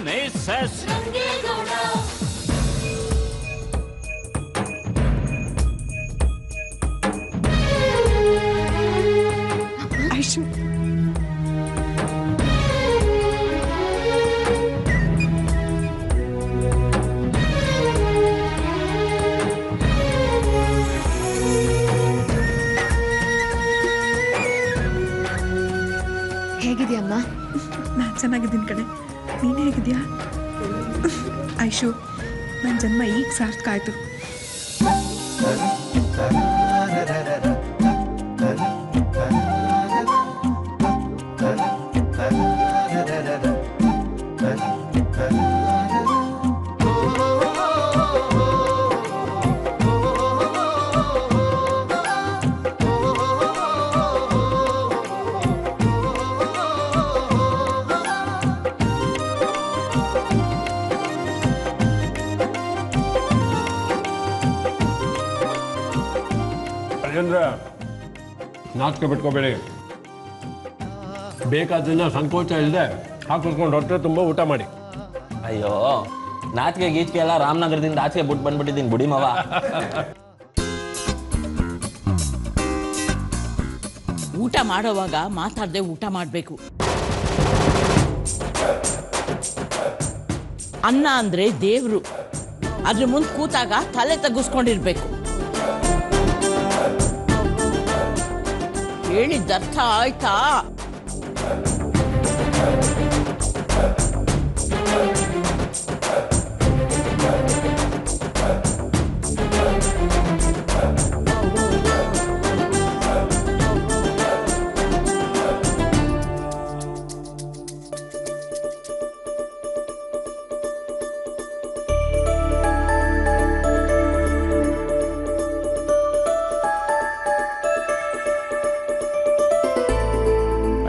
Mrs. Aishu ಹೇಗಿದೆಯಮ್ಮ? ನಾನು ಚೆನ್ನಾಗಿದ್ದೀನಿ ಕಣೆ, ನೀನು ಹೇಗಿದ್ಯಾ? ಐಶು, ನನ್ನ ಜನ್ಮ ಈಗ ಸಾರ್ಥಕ ಆಯ್ತು. ರಾಜೇಂದ್ರ, ನಾಚಿಕೆ ಬಿಟ್ಕೋಬೇಡಿ. ಬೇಕಾದನ್ನ ಸಂಕೋಚ ಇಲ್ಲದೆ ಹಾಕಿಸ್ಕೊಂಡು ಹೊಟ್ಟೆ ತುಂಬ ಊಟ ಮಾಡಿ. ಅಯ್ಯೋ, ನಾಚಿಕೆ ಗೀಚಿಕೆ ಎಲ್ಲ ರಾಮನಗರದಿಂದ ಆಚೆಗೆ ಬಿಟ್ಟು ಬಂದ್ಬಿಟ್ಟಿದ್ದೀನಿ ಬುಡಿ ಮಾವ. ಊಟ ಮಾಡೋವಾಗ ಮಾತಾಡದೆ ಊಟ ಮಾಡಬೇಕು. ಅನ್ನ ಅಂದ್ರೆ ದೇವ್ರು, ಅದ್ರ ಮುಂದೆ ಕೂತಾಗ ತಲೆ ತಗ್ಗಿಸ್ಕೊಂಡಿರ್ಬೇಕು. ಹೇಳಿದ್ದರ್ಥ ಆಯ್ತಾ?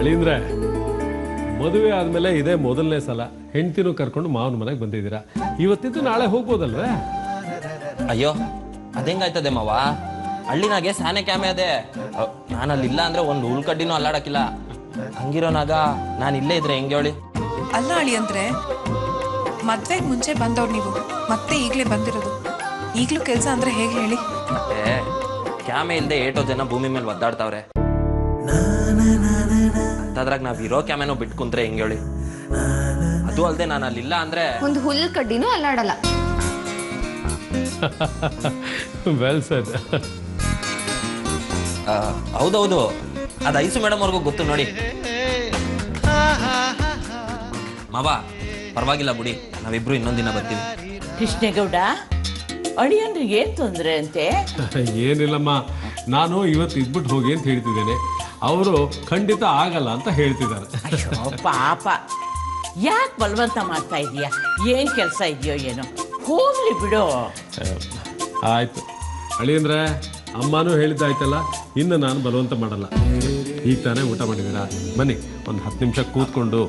ಅಳಿಂದ್ರೆ, ಮದುವೆ ಆದಮೇಲೆ ಇದೇ ಮೊದಲನೇ ಸಲ ಹೆಂಡ್ತಿನೂ ಕರ್ಕೊಂಡು ಮಾವನ ಮನೆಗೆ ಬಂದಿದ್ದೀರಾ. ಇವತ್ತಿದ್ದು ನಾಳೆ ಹೋಗ್ಬೋದಲ್ವೇ? ಅಯ್ಯೋ, ಅದೆಂಗಾಯ್ತದೆ ಮಾವ? ಹಳ್ಳಿನಾಗೆ ಸಾನೆ ಕ್ಯಾಮೆ ಅದೇ. ನಾನಲ್ಲಿಲ್ಲ ಅಂದ್ರೆ ಒಂದು ಉಳ್ಕಡ್ಡಿನೂ ಅಲ್ಲಾಡಕ್ಕಿಲ್ಲ. ಹಂಗಿರೋನಾಗ ನಾನು ಇಲ್ಲೇ ಇದ್ರೆ ಹೆಂಗೆ ಹೇಳಿ? ಅಲ್ಲ ಅಳಿ ಅಂದ್ರೆ ಮದ್ವೆಗೆ ಮುಂಚೆ ಬಂದವ್ರು ನೀವು, ಮತ್ತೆ ಈಗಲೇ ಬಂದಿರೋದು. ಈಗಲೂ ಕೆಲಸ ಅಂದ್ರೆ ಹೇಗೆ ಹೇಳಿ? ಮತ್ತೆ ಕ್ಯಾಮೆ ಇಲ್ಲದೆ ಏಟೋ ಜನ ಭೂಮಿ ಮೇಲೆ ಒದ್ದಾಡ್ತಾವ್ರೆ. ಅದ್ರಾಗ ನಾವ್ ಇರೋ ಕ್ಯಾಮೆನೂ ಬಿಟ್ಟು ಕುಂತ್ರೆ ಹೆಂಗೆ ಹೇಳಿ? ಅದು ಅಲ್ಲದೆ ನಾನು ಅಲ್ಲಿಲ್ಲ ಅಂದ್ರೆ ಒಂದು ಹುಲ್ ಕಡ್ಡಿನೂ ಅಲ್ಲಾಡಲ್ಲ. Well shed. ಹೌದೌದು, ಅದು ಐಸು ಮೇಡಮ್ ಅವ್ರಿಗೂ ಗೊತ್ತು ನೋಡಿ. ಮಾವ, ಪರವಾಗಿಲ್ಲ ಬಿಡಿ, ನಾವಿಬ್ರು ಇನ್ನೊಂದಿನ ಬರ್ತೀವಿ. ಕೃಷ್ಣೇಗೌಡ, ಅಳಿಯನ್ರಿಗೆ ಏನ್ ತೊಂದ್ರೆ ಅಂತೆ? ಏನಿಲ್ಲಮ್ಮ, ನಾನು ಇವತ್ತು ಇದ್ಬಿಟ್ಟು ಹೋಗಿ ಅಂತ ಹೇಳ್ತಿದ್ದೇನೆ. ಅವರು ಖಂಡಿತ ಆಗಲ್ಲ ಅಂತ ಹೇಳ್ತಿದ್ದಾರೆ. ಅಯ್ಯೋ ಪಾಪ, ಯಾಕೆ ಬಲವಂತ ಮಾಡ್ತಾ ಇದೀಯ? ಏನ್ ಕೆಲಸ ಇದೆಯೋ ಏನೋ, ಹೋಗ್ಲಿ ಬಿಡು. ಆಯ್ತು ಅಳಿಯಂದ್ರೆ, ಅಮ್ಮನೂ ಹೇಳಿದ್ದಾಯ್ತಲ್ಲ, ಇನ್ನು ನಾನು ಬಲವಂತ ಮಾಡಲ್ಲ. ಈಗ ತಾನೇ ಊಟ ಮಾಡಿದ್ದೀರಾ, ಬನ್ನಿ ಒಂದು 10 ನಿಮಿಷ ಕೂತ್ಕೊಂಡು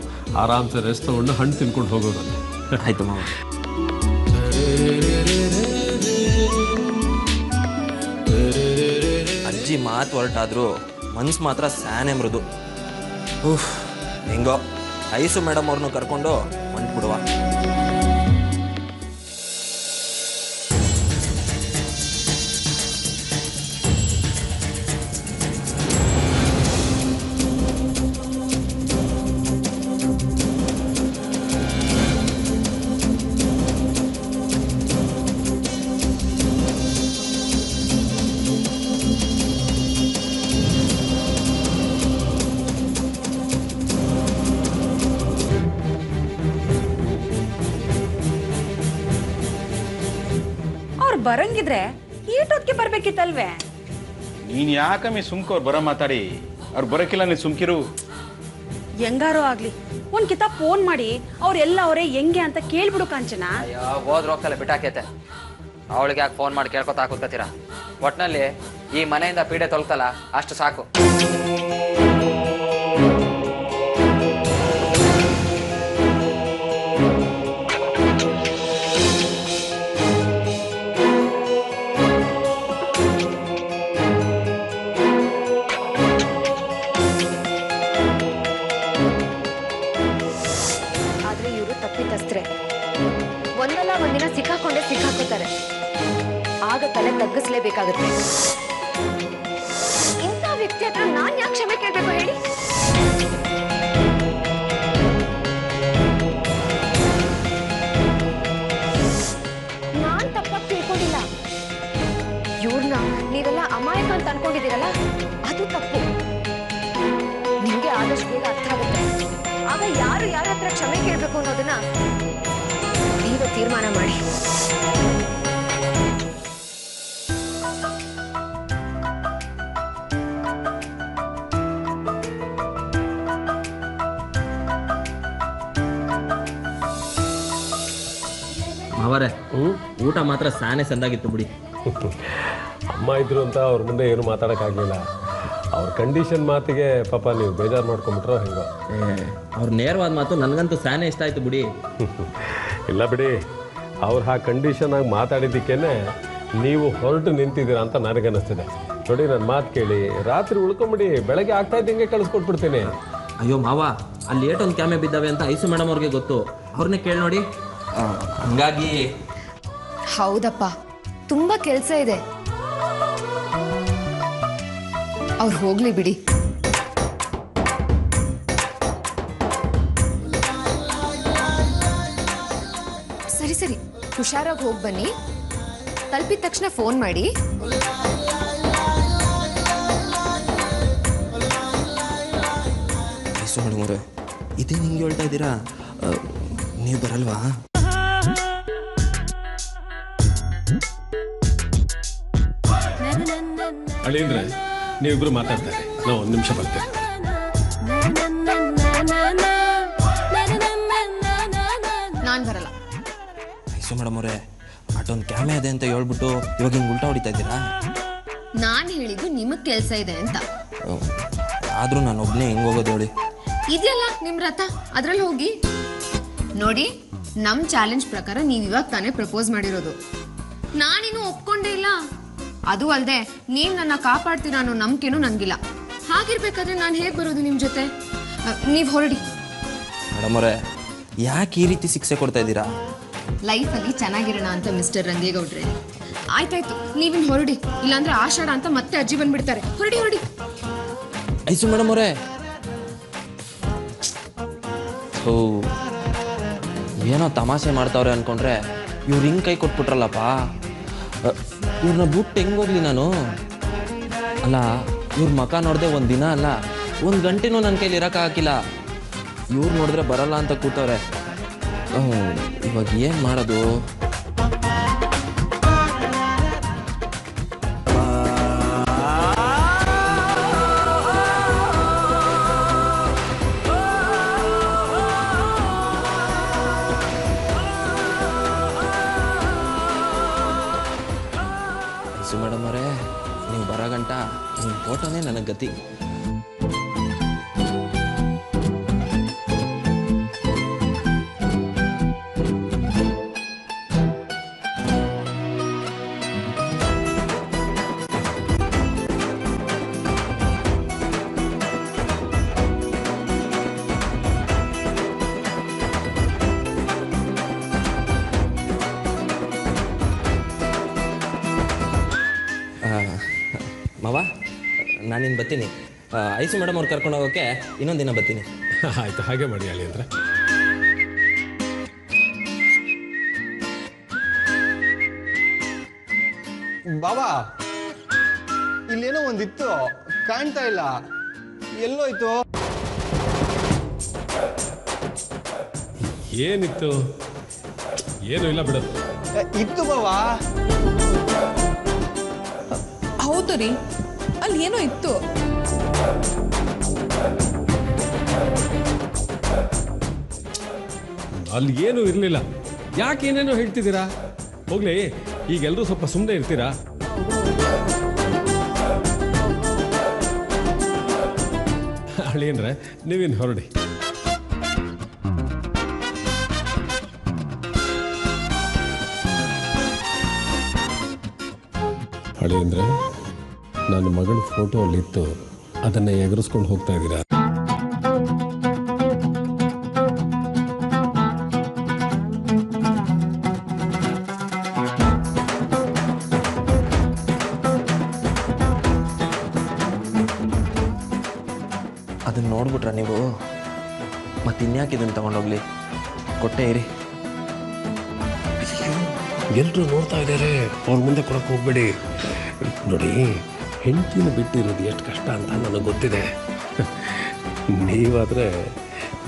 ಆರಾಮ್ಸೆ ರೆಸ್ಟ್ ತಗೊಂಡು ಹಣ್ಣು ತಿನ್ಕೊಂಡು ಹೋಗೋದು. ಆಯ್ತು ಮಾವ. ಅಜ್ಜಿ ಮಾತು ಹೊರಟಾದ್ರು ಮನ್ಸು ಮಾತ್ರ ಸ್ಯಾನೆ ಮೃದು. ಹೆಂಗೋ ಐಸು ಮೇಡಮ್ ಅವ್ರನ್ನು ಕರ್ಕೊಂಡು ಹೊಂಟ್ಬಿಡುವ. ಬರಂಗಿದ್ರೆ ಈಟೊತ್ತಿಗೆ ಬರ್ಬೇಕಿತ್ತಲ್ವೇ? ನೀನ್ ಯಾಕಮ್ಮಿ ಸುಮ್ಕೋರ್ ಬರೋ ಮಾತಾಡಿ? ಅವ್ರು ಬರೋಕಿಲ್ಲ, ನೀನ್ ಸುಮ್ಕಿರು. ಹೆಂಗಾರೋ ಆಗ್ಲಿ, ಒಂದ್ ಕಿತ ಫೋನ್ ಮಾಡಿ ಅವ್ರೆಲ್ಲ ಅವರೇ ಹೆಂಗೆ ಅಂತ ಕೇಳ್ಬಿಡು ಕಾಂಚನ. ಅಯ್ಯೋ, ಹೋದ್ರೆ ಹೋಗ್ತಲ್ಲ ಬಿಟ್ಟಾಕೈತೆ. ಅವಳಿಗೆ ಯಾಕೆ ಫೋನ್ ಮಾಡಿ ಕೇಳ್ಕೊತಾ ಕೂತ್ಕತ್ತೀರಾ? ಒಟ್ನಲ್ಲಿ ಈ ಮನೆಯಿಂದ ಪೀಡೆ ತೊಲಗ್ತಲ್ಲ, ಅಷ್ಟು ಸಾಕು. ಇವರು ತಪ್ಪಿತಸ್ತ್ರೆ. ಒಂದಲ್ಲ ಒಂದಿನ ಸಿಕ್ಕಾಕೋತಾರೆ. ಆಗ ತಲೆ ತಗ್ಗಿಸ್ಲೇಬೇಕಾಗತ್ತೆ. ಇಂಥ ವ್ಯಕ್ತಿ ಹತ್ರ ನಾನ್ ಯಾಕೆ ಕ್ಷಮೆ ಕೇಳ್ಬೇಕು ಹೇಳಿ? ನಾನ್ ತಪ್ಪಾಗಿ ತಿಳ್ಕೊಂಡಿಲ್ಲ. ಇವ್ರನ್ನ ನೀವೆಲ್ಲ ಅಮಾಯಕ ಅಂತ ಅನ್ಕೊಂಡಿದ್ದೀರಲ್ಲ, ಅದು ತಪ್ಪು. ನಿಮ್ಗೆ ಆದಷ್ಟು ಬೇಗ ಅರ್ಥ ಆಗುತ್ತೆ. ಆಗ ಯಾರು ಯಾರ ಹತ್ರ ಕ್ಷಮೆ ಕೇಳ್ಬೇಕು ಅನ್ನೋದನ್ನ ಈಗ ತೀರ್ಮಾನ ಮಾಡಿ. ಮಾವರೇ, ಊಟ ಮಾತ್ರ ಸಾನೆ ಸಂದಾಗಿತ್ತು ಬಿಡಿ. ಅಮ್ಮ ಇದ್ರು ಅಂತ ಅವ್ರ ಮುಂದೆ ಏನು ಮಾತಾಡೋಕ್ಕಾಗಲಿಲ್ಲ. ಅವ್ರ ಕಂಡೀಷನ್ ಮಾತಿಗೆ ಪಾಪ ನೀವು ಬೇಜಾರು ಮಾಡ್ಕೊಂಬಿಟ್ರೋ ಹೆಂಗೋ. ಅವ್ರ ನೇರವಾದ ಮಾತು ನನಗಂತೂ ಸಾನೆ ಇಷ್ಟ ಆಯ್ತು ಬಿಡಿ. ಇಲ್ಲ ಬಿಡಿ, ಅವ್ರು ಆ ಕಂಡೀಷನ್ ಆಗಿ ಮಾತಾಡಿದ್ದಕ್ಕೇನೆ ನೀವು ಹೊರಟು ನಿಂತಿದ್ದೀರಾ ಅಂತ ನನಗನ್ನಿಸ್ತಿದೆ. ನೋಡಿ, ನನ್ನ ಮಾತು ಕೇಳಿ ರಾತ್ರಿ ಉಳ್ಕೊಂಬಿಡಿ, ಬೆಳಗ್ಗೆ ಆಗ್ತಾ ಇದ್ದಂಗೆ ಕಳಿಸ್ಕೊಟ್ಬಿಡ್ತೀನಿ. ಅಯ್ಯೋ ಮಾವ, ಅಲ್ಲಿ ಏಟೊಂದು ಕ್ಯಾಮೆ ಬಿದ್ದಾವೆ ಅಂತ ಐಸು ಮೇಡಮ್ ಅವ್ರಿಗೆ ಗೊತ್ತು. ಅವ್ರನ್ನೇ ಕೇಳಿ ನೋಡಿ. ಹಂಗಾಗಿ ಹೌದಪ್ಪ, ತುಂಬಾ ಕೆಲಸ ಇದೆ. ಅವ್ರು ಹೋಗ್ಲಿ ಬಿಡಿ. ಸರಿ, ಹುಷಾರಾಗಿ ಹೋಗಿ ಬನ್ನಿ. ತಲುಪಿದ ತಕ್ಷಣ ಫೋನ್ ಮಾಡಿ. ಐಸು ಮೇಡಮ್ ಅವರೇ, ಇದೇ ನಿಂಗೆ ಹೇಳ್ತಾ ಇದ್ದೀರಾ? ನೀವು ಬರಲ್ವಾ? ಅಳಿಂದ್ರೆ ನೀವಿಬ್ರು ಮಾತಾಡ್ತಾರೆ, ನಾವು 1 ನಿಮಿಷ ಬರ್ತೇವೆ. ನಾನ್ ಬರಲ್ಲ. ಐಸು ಮೇಡಮ್ ಅವರೇ, ಅಟೊಂದು ಕ್ಯಾಮೆ ಇದೆ ಅಂತ ಹೇಳ್ಬಿಟ್ಟು ಇವಾಗ ಹಿಂಗೆ ಉಲ್ಟಾ ಹೊಡಿತಾ ಇದ್ದೀರಾ? ನಾನ್ ಹೇಳಿದ್ದು ನಿಮಗ್ ಕೆಲ್ಸ ಇದೆ ಅಂತ. ಆದ್ರೂ ನಾನು ಒಬ್ನೇ ಹೆಂಗ್ ಹೋಗೋದು ಹೇಳಿ? ಇದೆಯಲ್ಲ ನಿಮ್ ರಥ, ಅದ್ರಲ್ಲಿ ಹೋಗಿ. ನೋಡಿ, ನಮ್ ಚಾಲೆಂಜ್ ಪ್ರಕಾರ ನೀವ್ ಇವಾಗ ತಾನೇ ಪ್ರಪೋಸ್ ಮಾಡಿರೋದು. ನಾನಿನ್ನು ಒಪ್ಕೊಂಡೇ ಇಲ್ಲ. ಅದು ಅಲ್ಲದೆ ನೀವ್ ನನ್ನ ಕಾಪಾಡ್ತೀರಾ ಅನ್ನೋ ನಂಬಿಕೆನೂ ನನ್ಗಿಲ್ಲ. ಹಾಗಿರ್ಬೇಕಾದ್ರೆ ನಾನು ಹೇಗ್ ಬರೋದು ನಿಮ್ ಜೊತೆ? ನೀವ್ ಹೊರಡಿ. ಮೇಡಮ್ ಅವರೇ, ಯಾಕೆ ಈ ರೀತಿ ಶಿಕ್ಷೆ ಕೊಡ್ತಾ ಇದ್ದೀರಾ? ಲೈಫಲ್ಲಿ ಚೆನ್ನಾಗಿರೋಣ ಅಂತ ಮಿಸ್ಟರ್ ರಂಗೇಗೌಡ್ರೆ. ಆಯ್ತಾಯ್ತು, ನೀವಿನ್ ಹೊರಡಿ, ಇಲ್ಲಾಂದ್ರೆ ಆಷಾಢ ಅಂತ ಮತ್ತೆ ಅಜ್ಜಿ ಬಂದ್ಬಿಡ್ತಾರೆ. ಹೊರಡಿ. ಐಸು ಮೇಡಮ್ ಅವರೇ, ಓ ಏನೋ ತಮಾಷೆ ಮಾಡ್ತಾವ್ರೆ ಅನ್ಕೊಂಡ್ರೆ ಇವ್ರು ಹಿಂಗೆ ಕೈ ಕೊಟ್ಬಿಟ್ರಲ್ಲಪ್ಪ. ಇವ್ರನ್ನ ಬಿಟ್ಟು ಹೆಂಗೆ ಹೋಗ್ಲಿ ನಾನು? ಅಲ್ಲ, ಇವ್ರ ಮಕ ನೋಡಿದೆ 1 ದಿನ ಅಲ್ಲ, 1 ಗಂಟೆನೂ ನನ್ನ ಕೈಲಿ ಇರೋಕ್ಕಾಗಿಲ್ಲ. ಇವ್ರು ನೋಡಿದ್ರೆ ಬರಲ್ಲ ಅಂತ ಕೂತವ್ರೆ. ಇವಾಗ ಏನು ಮಾಡೋದು? ಮೇಡಮ್ ಅವರೇ, ನೀವು ಬರೋ ಗಂಟ ನಿಮ್ಮ ಫೋಟೋನೇ ನನಗೆ ಗತಿ. ಮಾವ, ನಾನಿನ್ನು ಬರ್ತೀನಿ. ಐಸು ಮೇಡಮ್ ಅವ್ರು ಕರ್ಕೊಂಡು ಹೋಗೋಕ್ಕೆ ಇನ್ನೊಂದು ದಿನ ಬರ್ತೀನಿ. ಆಯ್ತು, ಹಾಗೆ ಮಾಡಿ ಅಳಿಯಂದ್ರೆ. ಬಾಬಾ, ಇಲ್ಲೇನೋ ಒಂದಿತ್ತು, ಕಾಣ್ತಾ ಇಲ್ಲ, ಎಲ್ಲೋಯ್ತು? ಏನಿತ್ತು? ಏನು ಇಲ್ಲ ಬಿಡು. ಇತ್ತು ಬಾಬಾ. ಹೌದು ರೀ, ಅಲ್ಲಿ ಏನೋ ಇತ್ತು. ಅಲ್ಲಿ ಏನೂ ಇರಲಿಲ್ಲ. ಯಾಕೆ ಏನೇನೋ ಹೇಳ್ತಿದ್ದೀರಾ? ಹೋಗ್ಲಿ, ಈಗೆಲ್ಲರೂ ಸ್ವಲ್ಪ ಸುಮ್ಮನೆ ಇರ್ತೀರಾ? ಅಳಿಯಂದ್ರೆ ನೀವಿನ್ನು ಹೊರಡಿ. ಅಳಿಯಂದ್ರೆ, ನನ್ನ ಮಗಳ ಫೋಟೋ ಅಲ್ಲಿತ್ತು, ಅದನ್ನು ಎಗರಿಸ್ಕೊಂಡು ಹೋಗ್ತಾ ಇದ್ದೀರಾ? ನೋಡ್ಬಿಟ್ರ ನೀವು? ಮತ್ತೆ ಇನ್ಯಾಕೆ ಇದನ್ನು ತಗೊಂಡೋಗ್ಲಿ, ಕೊಟ್ಟೆ ಇರಿ. ಎಲ್ಲರೂ ನೋಡ್ತಾ ಇದ್ದಾರೆ, ಅವ್ರ ಮುಂದೆ ಕೊಡಕ್ಕೆ ಹೋಗ್ಬೇಡಿ. ನೋಡಿ, ಹೆಂಡತಿನ ಬಿಟ್ಟಿರೋದು ಎಷ್ಟು ಕಷ್ಟ ಅಂತ ನನಗೆ ಗೊತ್ತಿದೆ. ನೀವಾದರೆ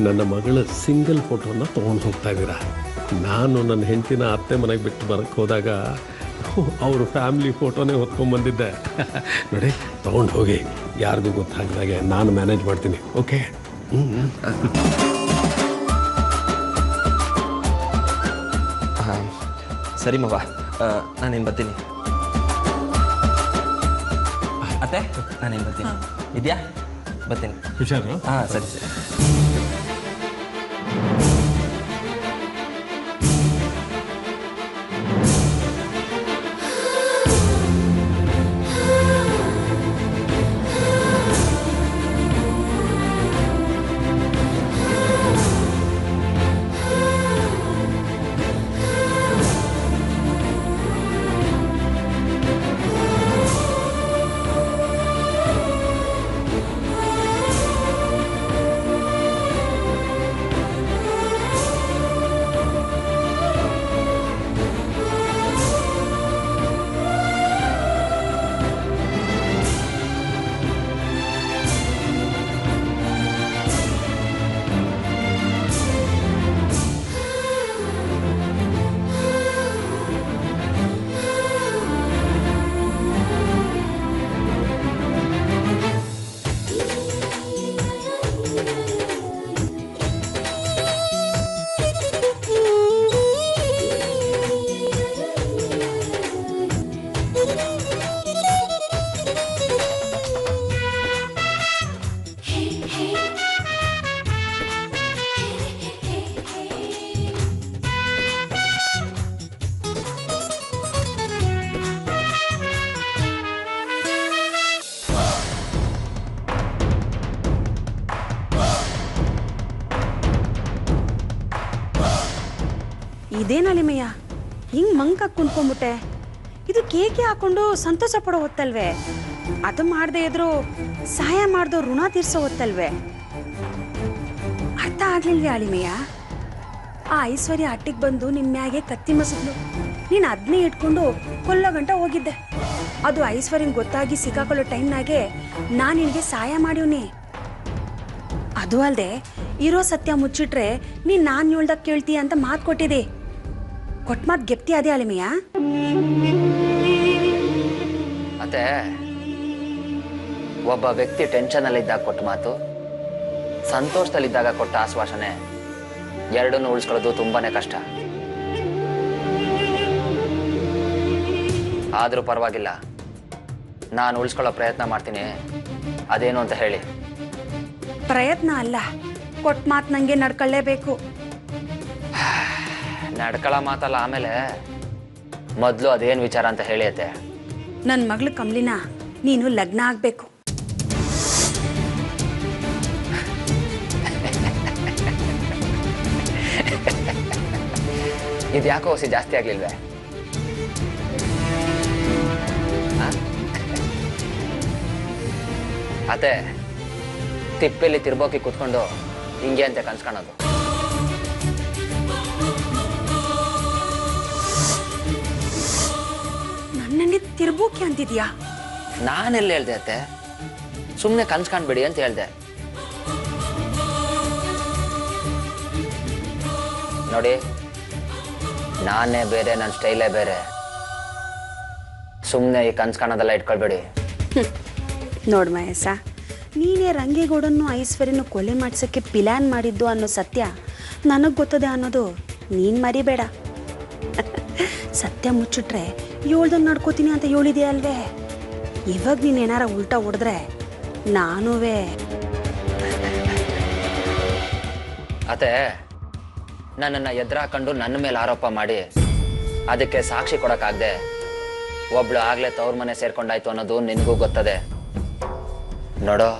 ನನ್ನ ಮಗಳ ಸಿಂಗಲ್ ಫೋಟೋನ ತೊಗೊಂಡು ಹೋಗ್ತಾ ಇದ್ದೀರಾ. ನಾನು ನನ್ನ ಹೆಂಡತಿನ ಅತ್ತೆ ಮನೆಗೆ ಬಿಟ್ಟು ಬರೋಕ್ಕೆ ಹೋದಾಗ ಅವರು ಫ್ಯಾಮ್ಲಿ ಫೋಟೋನೇ ಹೊತ್ಕೊಂಡ್ಬಂದಿದ್ದೆ. ನೋಡಿ, ತೊಗೊಂಡು ಹೋಗಿ, ಯಾರಿಗೂ ಗೊತ್ತಾಗದಾಗೆ ನಾನು ಮ್ಯಾನೇಜ್ ಮಾಡ್ತೀನಿ. ಓಕೆ? ಹಾಂ ಸರಿ ಮವ, ನಾನೇನು ಬರ್ತೀನಿ. ಅತ್ತೆ, ನಾನೇನು ಬರ್ತೀನಿ. ಇದೆಯಾ? ಬರ್ತೀನಿ. ಹುಷಾರು. ಹಾಂ ಸರಿ ಸರಿ. ಇದೇನಲಿಮಯ್ಯ, ಹಿಂಗ್ ಮಂಕಾಗಿ ಕುಂತ್ಕೊಂಡ್ಬಿಟ್ಟೆ. ಇದು ಕೇಕೆ ಹಾಕೊಂಡು ಸಂತೋಷ ಪಡೋ ಹೊತ್ತಲ್ವೇ? ಅದು ಮಾಡದೆ ಇದ್ರು ಸಹಾಯ ಮಾಡ್ದೋ ಋಣ ತೀರ್ಸೋ ಹೊತ್ತಲ್ವೇ? ಅರ್ಥ ಆಗ್ಲಿಲ್ವೇ ಅಳಿಮಯ್ಯ? ಆ ಐಶ್ವರ್ಯ ಅಟ್ಟಿಗೆ ಬಂದು ನಿನ್ ಮ್ಯಾಗೆ ಕತ್ತಿ ಮಸದ್ಲು. ನೀನು ಅದನ್ನೇ ಇಟ್ಕೊಂಡು ಕೊಲ್ಲೋ ಗಂಟ ಹೋಗಿದ್ದೆ. ಅದು ಐಶ್ವರ್ಯನ್ ಗೊತ್ತಾಗಿ ಸಿಕ್ಕಾಕೊಳ್ಳೋ ಟೈಮ್ನಾಗೆ ನಾನು ನಿನಗೆ ಸಹಾಯ ಮಾಡಿವ್ನಿ. ಅದು ಅಲ್ಲದೆ ಇರೋ ಸತ್ಯ ಮುಚ್ಚಿಟ್ರೆ ನೀನು ನಾನು ಹೇಳ್ದಾಗ ಕೇಳ್ತೀಯ ಅಂತ ಮಾತು ಕೊಟ್ಟಿದೆ. ಕೊಟ್ಟ ಮಾತು ಗೆಪ್ತಿ ಅದೇ ಅಳಿಮಯ್ಯ? ಮತ್ತೆ ಒಬ್ಬ ವ್ಯಕ್ತಿ ಟೆನ್ಷನಲ್ಲಿದ್ದಾಗ ಕೊಟ್ಟ ಮಾತು, ಸಂತೋಷದಲ್ಲಿದ್ದಾಗ ಕೊಟ್ಟ ಆಶ್ವಾಸನೆ ಎರಡನ್ನೂ ಉಳಿಸ್ಕೊಳ್ಳೋದು ತುಂಬಾನೇ ಕಷ್ಟ. ಆದರೂ ಪರವಾಗಿಲ್ಲ, ನಾನು ಉಳಿಸ್ಕೊಳ್ಳೋ ಪ್ರಯತ್ನ ಮಾಡ್ತೀನಿ. ಅದೇನು ಅಂತ ಹೇಳಿ. ಪ್ರಯತ್ನ ಅಲ್ಲ, ಕೊಟ್ಟ ಮಾತು ನಂಗೆ ನಡ್ಕೊಳ್ಳೇಬೇಕು. ನಡ್ಕೊಳ್ಳೋ ಮಾತಲ್ಲ, ಆಮೇಲೆ ಮೊದಲು ಅದೇನು ವಿಚಾರ ಅಂತ ಹೇಳಿಯತ್ತೆ. ನನ್ನ ಮಗಳು ಕಮಲಿನ ನೀನು ಲಗ್ನ ಆಗ್ಬೇಕು. ಇದು ಯಾಕೋ ಹೊಸಿ ಜಾಸ್ತಿ ಆಗ್ಲಿಲ್ವೇ? ಅತ್ತೆ, ತಿಪ್ಪೆಲಿ ತಿರ್ಬೋಕಿ ಕೂತ್ಕೊಂಡು ಹಿಂಗೆ ಅಂತ ಕನ್ಸ್ಕೊಳೋದು. ನನ್ನಲ್ಲಿ ತಿರ್ಬೋಕಿ ಅಂತಿದ್ಯಾ? ನಾನೆಲ್ಲ ಹೇಳ್ದೆ ಅತ್ತೆ? ಸುಮ್ಮನೆ ಕನ್ಸ್ಕೊಂಡ್ಬಿಡಿ ಅಂತ ಹೇಳ್ದೆ. ನೋಡಿ, ನಾನೇ ಬೇರೆ, ನನ್ನ ಸ್ಟೈಲೇ ಬೇರೆ. ಸುಮ್ಮನೆ ಈ ಕನ್ಸ್ಕಾಣೋದೆಲ್ಲ ಇಟ್ಕೊಳ್ಬೇಡಿ. ನೋಡ್ ಮಹೇಶ, ನೀನೇ ರಂಗೇಗೌಡನ್ನು ಐಶ್ವರ್ಯನು ಕೊಲೆ ಮಾಡ್ಸೋಕ್ಕೆ ಪ್ಲಾನ್ ಮಾಡಿದ್ದು ಅನ್ನೋ ಸತ್ಯ ನನಗೆ ಗೊತ್ತದೆ ಅನ್ನೋದು ನೀನು ಮರಿಬೇಡ. ಸತ್ಯ ಮುಚ್ಚಿಟ್ರೆ ಹೇಳ್ದಂಗೆ ನಡ್ಕೋತೀನಿ ಅಂತ ಹೇಳಿದೆ ಅಲ್ವೇ? ಇವಾಗ ನೀನು ಏನಾರ ಉಲ್ಟಾ ಹೊಡೆದ್ರೆ ನಾನುವೇ. ಅತ್ತೆ, ನನ್ನನ್ನು ಎದುರಾಕೊಂಡು ನನ್ನ ಮೇಲೆ ಆರೋಪ ಮಾಡಿ ಅದಕ್ಕೆ ಸಾಕ್ಷಿ ಕೊಡೋಕ್ಕಾಗದೆ ಒಬ್ಳು ಆಗ್ಲೇ ತವ್ರ ಮನೆ ಸೇರ್ಕೊಂಡಾಯ್ತು ಅನ್ನೋದು ನಿನಗೂ ಗೊತ್ತದೆ. ನೋಡೋ,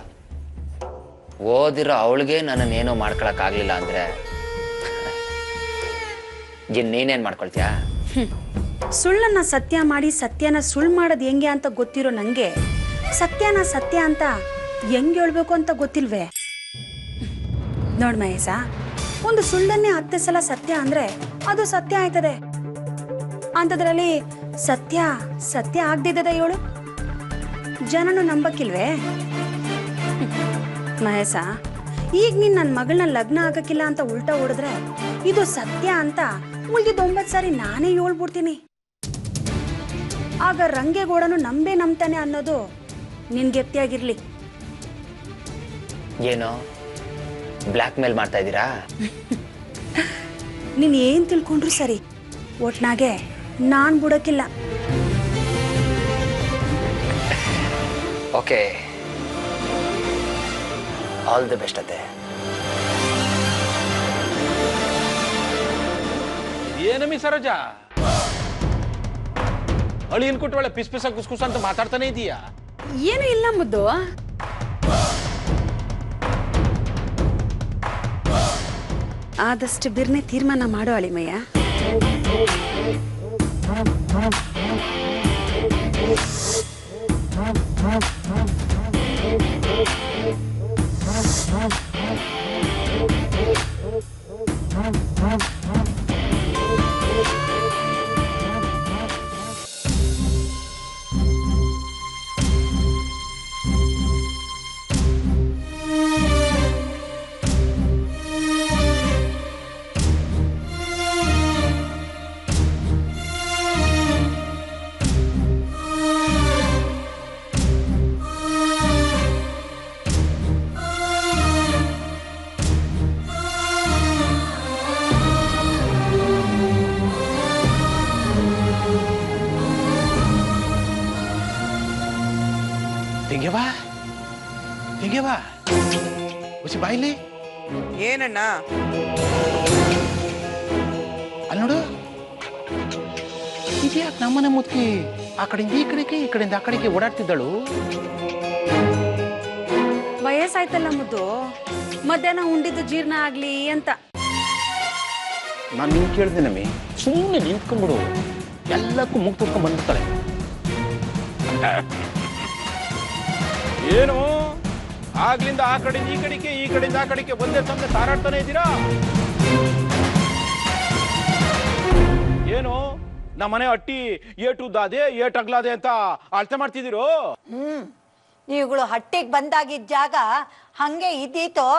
ಓದಿರೋ ಅವಳಿಗೆ ನನ್ನನ್ನೇನೋ ಮಾಡ್ಕೊಳಕ್ಕಾಗ್ಲಿಲ್ಲ ಅಂದ್ರೆ ನೀನೇನ್ ಮಾಡ್ಕೊಳ್ತೀಯಾ? ಸುಳ್ಳನ್ನ ಸತ್ಯ ಮಾಡಿ ಸತ್ಯನ ಸುಳ್ಳು ಮಾಡೋದು ಹೆಂಗೆ ಅಂತ ಗೊತ್ತಿರೋ ನನಗೆ ಸತ್ಯನ ಸತ್ಯ ಅಂತ ಹೆಂಗೆ ಹೇಳ್ಬೇಕು ಅಂತ ಗೊತ್ತಿಲ್ವೇ? ನೋಡ್ ಮಹೇಶ, ಒಂದು ಸುಳ್ಳನ್ನೇ 10 ಸಲ ಸತ್ಯ ಅಂದ್ರೆ ಅದು ಸತ್ಯ ಆಯ್ತದೆ. ಅಂತದ್ರಲ್ಲಿ ಸತ್ಯ ಸತ್ಯ ಆಗ್ದಿದ್ದದ ಇವಳು ಜನನು ನಂಬಕ್ಕಿಲ್ವೇ? ಮಹೇಶ, ಈಗ ನೀನ್ ನನ್ನ ಮಗಳನ್ನ ಲಗ್ನ ಆಗಕ್ಕಿಲ್ಲ ಅಂತ ಉಲ್ಟಾ ಹೊಡೆದ್ರೆ ಇದು ಸತ್ಯ ಅಂತ ಉಳಿದಿದ್ದ 9 ಸಾರಿ ನಾನೇ ಹೇಳ್ಬಿಡ್ತೀನಿ. ಆಗ ರಂಗೇಗೌಡನು ನಂಬ್ತಾನೆ ಅನ್ನೋದು ನಿನ್ ಗೆಪ್ತಿಯಾಗಿರ್ಲಿ. ಏನೋ ಬ್ಲ್ಯಾಕ್ ಮೇಲ್ ಮಾಡ್ತಾ ಇದ್ದೀರಾ? ನೀನ್ ಏನ್ ತಿಳ್ಕೊಂಡ್ರು ಸರಿ, ಒಟ್ನಾಗೆ ನಾನ್ ಬಿಡಕ್ಕಿಲ್ಲ. ಓಕೆ, ಆಲ್ ದಿ ಬೆಸ್ಟ್ ಅತ್ತೆ. ಏನಮ್ಮಿ ಸರೋಜ, ಅಳಿಯನ್ ಕೊಟ್ಟು ಒಳ್ಳೆ ಪಿಸ್ ಪಿಸ ಕುಸ್ಕುಸ್ ಅಂತ ಮಾತಾಡ್ತಾನೆ ಇದೀಯಾ? ಏನು ಇಲ್ಲ ಮುದ್ದು. ಆದಷ್ಟು ಬಿರ್ನೆ ತೀರ್ಮಾನ ಮಾಡೋ ಅಳಿಮಯ್ಯ. ಹಿಂಗೆವಾ ಉಸಿ ಬಾಯಿಲಿ. ಏನಣ್ಣ? ಅಲ್ಲಿ ನೋಡು, ಇದ್ಯಾಕೆ ನಮ್ಮನೆ ಮುತ್ಕಿ ಆ ಕಡೆಯಿಂದ ಈ ಕಡೆಗೆ ಈ ಕಡೆಯಿಂದ ಆ ಕಡೆಗೆ ಓಡಾಡ್ತಿದ್ದಳು? ವಯಸ್ಸಾಯ್ತಲ್ಲ ಮುದ್ದು, ಮಧ್ಯಾಹ್ನ ಉಂಡಿದ್ದು ಜೀರ್ಣ ಆಗ್ಲಿ ಅಂತ. ನಾನು ನಿನ್ ಕೇಳ್ದೆ ನಮ್ಮಿ, ಸುಮ್ಮನೆ ನಿಂತ್ಕೊಂಡ್ಬಿಡು, ಎಲ್ಲಕ್ಕೂ ಮುಗ್ ತುರ್ಕೊಂಡ್ ಬಂದ್ಬಿಡ್ತಾಳೆ. ಏನು ಆಗ್ಲಿಂದ ಆ ಕಡೆಯಿಂದ ಈ ಕಡೆಗೆ ಈ ಕಡೆಯಿಂದ ಆ ಕಡೆಗೆ ಒಂದೇ ಸಮಯ ತಾರಾಡ್ತಾನೆ ಇದ್ದೀರಾ? ಏನು ನಮ್ಮನೆ ಅಟ್ಟಿ ಏಟುದ್ದಾದೆ ಏಟಗ್ಲಾದೆ ಅಂತ ಅಳತೆ ಮಾಡ್ತಿದ್ದೀರೋ? ನೀವುಗಳು ಹಟ್ಟಿಗೆ ಬಂದಾಗಿದ್ದ ಜಾಗ ಹಂಗೆ ಇದ್ದೀತೋ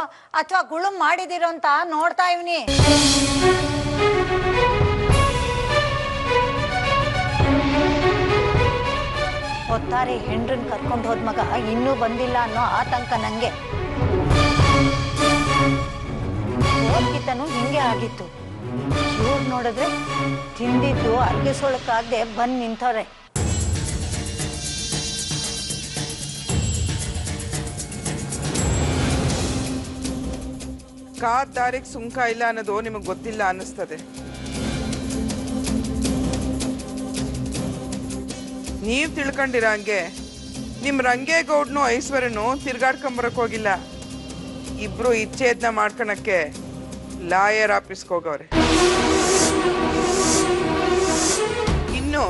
ಅಥವಾ ಗುಳು ಮಾಡಿದಿರೋ ಅಂತ ನೋಡ್ತಾ ಇವ್ನಿ. ಒತ್ತಾರೆ ಹೆಂಡ್ರನ್ ಕರ್ಕೊಂಡು ಹೋದ್ ಮಗ ಇನ್ನೂ ಬಂದಿಲ್ಲ ಅನ್ನೋ ಆತಂಕ ನಂಗೆ. ಹೋದ್ಕಿತನು ಹಿಂಗೆ ಆಗಿತ್ತು. ಇವ್ರು ನೋಡಿದ್ರೆ ತಿಂದಿದ್ದು ಅರ್ಗಿಸೋಳಕ್ಕಾಗದೆ ಬಂದ್ ನಿಂತವ್ರೆ. ಕಾದ್ ದಾರಿಗೆ ಸುಂಕ ಇಲ್ಲ ಅನ್ನೋದು ನಿಮಗೆ ಗೊತ್ತಿಲ್ಲ ಅನ್ನಿಸ್ತದೆ. ನೀವ್ ತಿಳ್ಕೊಂಡಿರ ಹಂಗೆ ನಿಮ್ ರಂಗೇಗೌಡ್ನು ಐಶ್ವರ್ಯನು ತಿರ್ಗಾಡ್ಕೊಂಬರಕ್ ಹೋಗಿಲ್ಲ. ಇಬ್ರು ಇಚ್ಛೇದನ ಮಾಡ್ಕೊಳಕ್ಕೆ ಲಾಯರ್ ಆಫೀಸ್ಗೆ ಹೋಗವ್ರೆ. ಇನ್ನು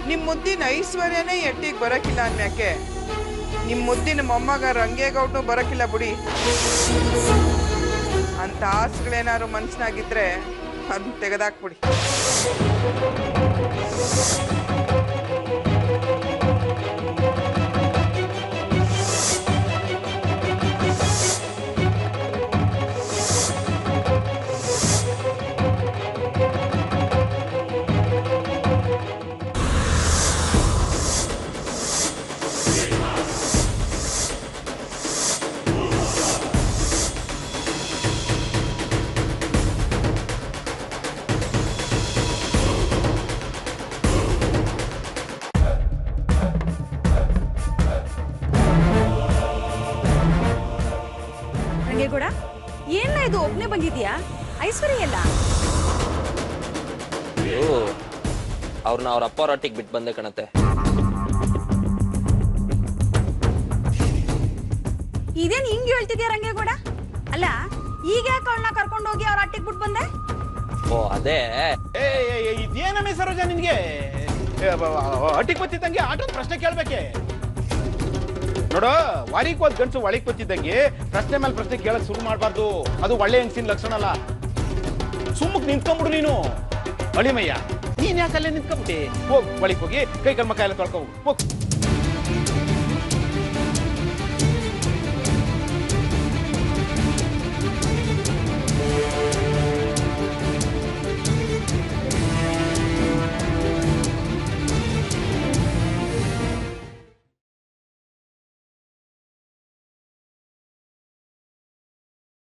ನಿಮ್ ಮುದ್ದಿನ ಐಶ್ವರ್ಯನೇ ಎಟ್ಟಿಗೆ ಬರಕಿಲ್ಲ ಅನ್ಯಾಕೆ ನಿಮ್ ಮುದ್ದಿನ ಮೊಮ್ಮಗ ರಂಗೇಗೌಡ್ನು ಬರಕಿಲ್ಲ ಬಿಡಿ. ಅಂತ ಆಸೆಗಳೇನಾದ್ರು ಮನ್ಸಿನಾಗಿದ್ರೆ ಅದನ್ನ ತೆಗೆದಾಕ್ಬಿಡಿ. ರಂಗೇಗೌಡ, ಏನ ಇದು ಒಬ್ನೇ ಬಂದಿದ್ಯಾ? ಐಶ್ವರ್ಯ ಎಲ್ಲ ಅವ್ರನ್ನ ಅವ್ರ ಅಪ್ಪ ರೊಟ್ಟಿಗೆ ಬಿಟ್ಟು ಬಂದೆ ಕಣತ್ತೆ. ಇದೇನ್ ಹಿಂಗ್ ಹೇಳ್ತಿದ್ಯಾ ರಂಗೇಗೌಡ? ಅಲ್ಲ, ಈಗ ಯಾಕೆ ಅವಳನ್ನ ಕರ್ಕೊಂಡು ಹೋಗಿ ಅವ್ರ ಅಟ್ಟಿಗೆ ಬಿಟ್ಟು ಬಂದೆ? ಓ ಅದೇ, ಇದೇನಮ್ಮೆ ಸರೋಜ ನಿನ್ಗೆ ಅಟ್ಟಿಗೆ ಬತ್ತಿದ್ದಂಗೆ ಆಟೋದ್ ಪ್ರಶ್ನೆ ಕೇಳ್ಬೇಕೆ? ನೋಡು ವಾರಿಗೆ ಹೋದ್ ಗಂಟು ಒಳಗೆ ಕೂತಿದ್ದಂಗೆ ಪ್ರಶ್ನೆ ಮೇಲೆ ಪ್ರಶ್ನೆ ಕೇಳಕ್ ಶುರು ಮಾಡಬಾರ್ದು. ಅದು ಒಳ್ಳೆ ಹೆಂಗಸಿನ ಲಕ್ಷಣ ಅಲ್ಲ. ಸುಮ್ಮಕ್ ನಿಂತ್ಕೊಂಡ್ಬಿಡು ನೀನು. ಅಳಿಮಯ್ಯ ನೀನ್ ಯಾಕಲ್ಲೇ ನಿಂತ್ಕೊಂಡ್ಬಿಟ್ಟಿ? ಹೋಗ್ ಒಳಗೆ ಹೋಗಿ ಕೈ ಕರ್ಮ ಕಾಯಿಲೆ ತೊಳ್ಕೊ ಹೋಗ್.